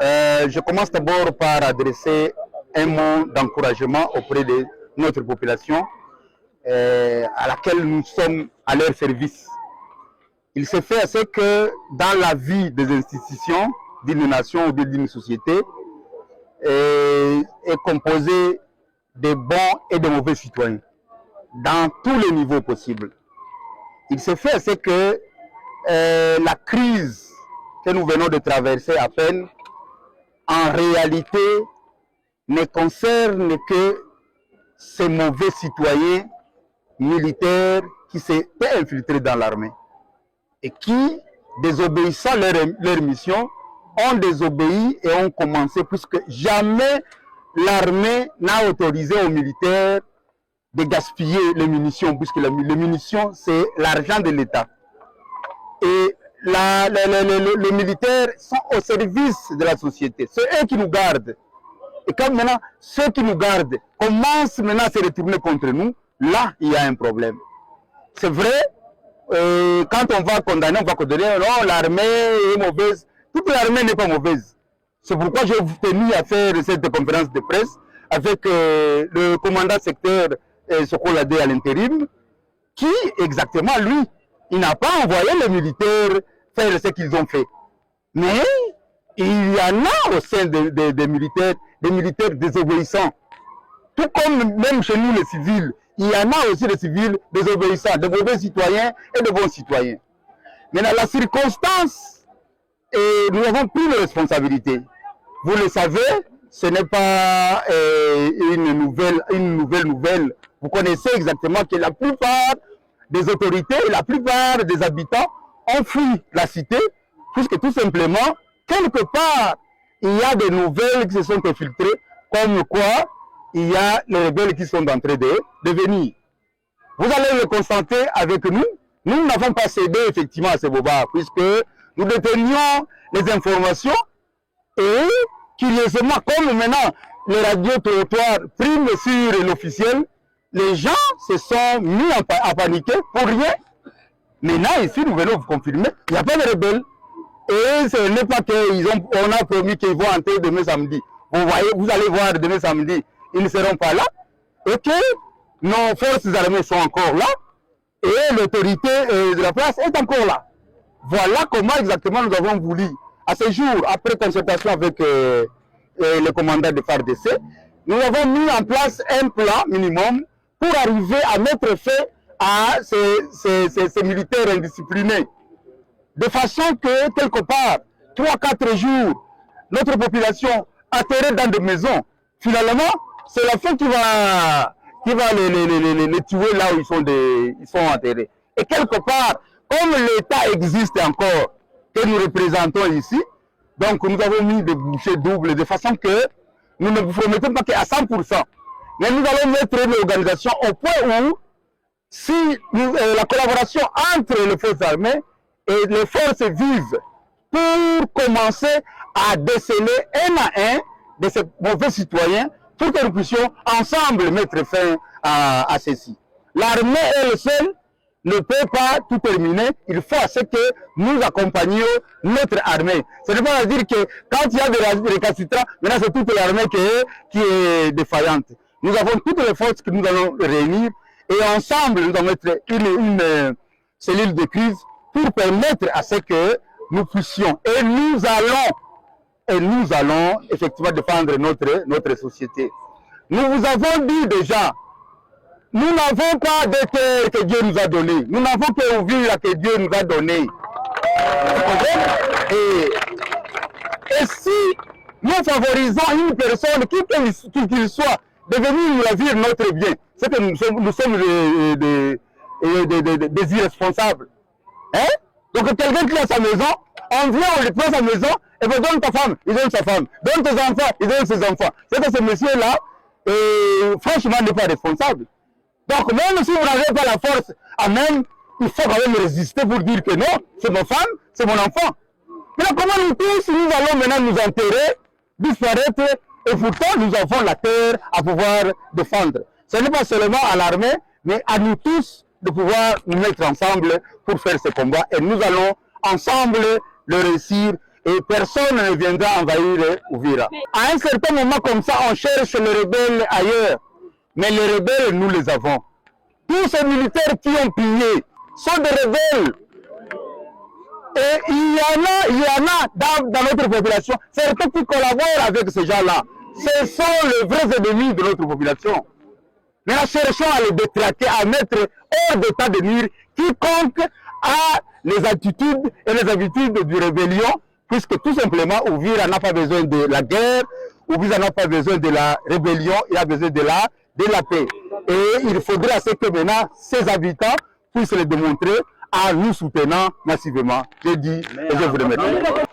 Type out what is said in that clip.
Je commence d'abord par adresser un mot d'encouragement auprès de notre population à laquelle nous sommes à leur service. Il se fait assez que dans la vie des institutions, d'une nation ou d'une société, est composée de bons et de mauvais citoyens, dans tous les niveaux possibles. Il se fait assez que la crise que nous venons de traverser à peine, en réalité, ne concerne que ces mauvais citoyens militaires qui s'étaient infiltrés dans l'armée et qui, désobéissant leur mission, ont désobéi et ont commencé, puisque jamais l'armée n'a autorisé aux militaires de gaspiller les munitions, puisque les munitions, c'est l'argent de l'État. Et les militaires sont au service de la société. C'est eux qui nous gardent. Et quand maintenant, ceux qui nous gardent commencent maintenant à se retourner contre nous, là, il y a un problème. C'est vrai, quand on va condamner, non, l'armée est mauvaise. Toute l'armée n'est pas mauvaise. C'est pourquoi j'ai tenu à faire cette conférence de presse avec le commandant secteur Sokolade à l'intérim, qui, exactement, lui, il n'a pas envoyé les militaires faire ce qu'ils ont fait. Mais il y en a au sein des militaires désobéissants. Tout comme même chez nous les civils, il y en a aussi des civils désobéissants, de mauvais citoyens et de bons citoyens. Maintenant, la circonstance, nous avons pris nos responsabilités. Vous le savez, ce n'est pas une nouvelle. Vous connaissez exactement que la plupart des autorités, la plupart des habitants ont fui la cité, puisque tout simplement, quelque part, il y a des nouvelles qui se sont infiltrées, comme quoi il y a les rebelles qui sont en train de venir. Vous allez le constater avec nous. Nous n'avons pas cédé effectivement à ces bobards, puisque nous détenions les informations et curieusement, comme maintenant les radios-trottoirs priment sur l'officiel, les gens se sont mis à paniquer pour rien. Maintenant, ici, nous venons vous confirmer, il n'y a pas de rebelles. Et ce n'est pas qu'on a promis qu'ils vont entrer demain samedi. Vous voyez, vous allez voir demain samedi, ils ne seront pas là. Et que nos forces armées sont encore là. Et l'autorité de la place est encore là. Voilà comment exactement nous avons voulu, à ce jour, après consultation avec le commandant de FARDC, nous avons mis en place un plan minimum pour arriver à mettre fin à ces militaires indisciplinés. De façon que, quelque part, 3-4 jours, notre population atterrée dans des maisons, finalement, c'est la fin qui va les tuer là où ils sont enterrés. Et quelque part, comme l'État existe encore, que nous représentons ici, donc nous avons mis des bouchées doubles, de façon que nous ne vous promettons pas qu'à 100%, mais nous allons mettre l'organisation au point où, si la collaboration entre les forces armées et les forces vives pour commencer à déceler un à un de ces mauvais citoyens pour que nous puissions ensemble mettre fin à ceci. L'armée elle seule ne peut pas tout terminer. Il faut assez que nous accompagnions notre armée. Ce n'est pas à dire que quand il y a des récalcitrants, maintenant c'est toute l'armée qui est défaillante. Nous avons toutes les forces que nous allons réunir et ensemble nous allons mettre une cellule de crise pour permettre à ce que nous puissions et nous allons effectivement défendre notre société. Nous vous avons dit déjà, nous n'avons pas de terre que Dieu nous a donnée. Nous n'avons que Ouvira que Dieu nous a donnée. Et si nous favorisons une personne, qui qu'il soit, de venir nous ravir notre bien, c'est que nous sommes des irresponsables. Hein? Donc quelqu'un qui a sa maison, on vient, on lui prend sa maison, et puis donne ta femme, il donne sa femme. Donne tes enfants, il donne ses enfants. C'est que ce monsieur-là, franchement, n'est pas responsable. Donc même si vous n'avez pas la force à même, il faut quand même résister pour dire que non, c'est ma femme, c'est mon enfant. Mais là, comment nous tous, nous allons maintenant nous enterrer, disparaître, et pourtant nous avons la terre à pouvoir défendre. Ce n'est pas seulement à l'armée, mais à nous tous de pouvoir nous mettre ensemble pour faire ce combat. Et nous allons ensemble le réussir et personne ne viendra envahir Uvira. À un certain moment comme ça, on cherche les rebelles ailleurs. Mais les rebelles, nous les avons. Tous ces militaires qui ont pillé sont des rebelles. Et il y en a dans notre population, certains qui collaborent avec ces gens-là. Ce sont les vrais ennemis de notre population. Mais nous cherchons à les détraquer, à mettre hors d'état de nuire quiconque a les attitudes et les habitudes du rébellion, puisque tout simplement Uvira n'a pas besoin de la guerre, Uvira n'a pas besoin de la rébellion, il a besoin de la paix. Et il faudrait à ce que maintenant ses habitants puissent le démontrer en nous soutenant massivement. Je dis et je vous remercie.